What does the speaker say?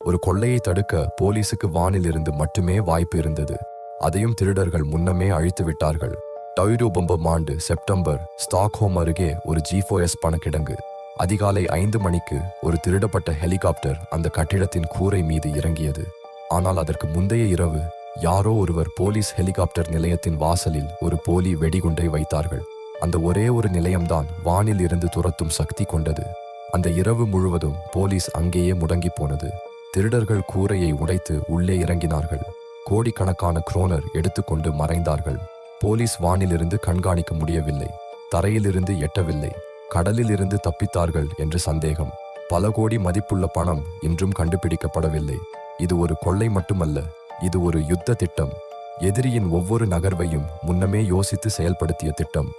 ஒரு கொள்ளையை தடுக்க போலீசுக்கு வானில் இருந்து மட்டுமே வாய்ப்பு இருந்தது. அதையும் திருடர்கள் முன்னமே அழித்து விட்டார்கள். டொய்ரூபம்பம் ஆண்டு செப்டம்பர் ஸ்டாக்ஹோம் அருகே ஒரு G4S பணக்கிடங்கு. அதிகாலை 5 மணிக்கு ஒரு திருடப்பட்ட ஹெலிகாப்டர் அந்த கட்டிடத்தின் கூரை மீது இறங்கியது. ஆனால் அதற்கு முந்தைய இரவு யாரோ ஒருவர் போலீஸ் ஹெலிகாப்டர் நிலையத்தின் வாசலில் ஒரு போலி வெடிகுண்டை வைத்தார்கள். அந்த ஒரே ஒரு நிலையம்தான் வானில் இருந்து துரத்தும் சக்தி கொண்டது. அந்த இரவு முழுவதும் போலீஸ் அங்கேயே முடங்கி போனது. திருடர்கள் கூரையை உடைத்து உள்ளே இறங்கினார்கள். கோடிக்கணக்கான குரோனர் எடுத்துக்கொண்டு மறைந்தார்கள். போலீஸ் வானிலிருந்து கண்காணிக்க முடியவில்லை, தரையிலிருந்து எட்டவில்லை, கடலில் இருந்து தப்பித்தார்கள் என்று சந்தேகம். பல கோடி மதிப்புள்ள பணம் இன்றும் கண்டுபிடிக்கப்படவில்லை. இது ஒரு கொள்ளை மட்டுமல்ல, இது ஒரு யுத்த திட்டம். எதிரியின் ஒவ்வொரு நகர்வையும் முன்னமே யோசித்து செயல்படுத்திய திட்டம்.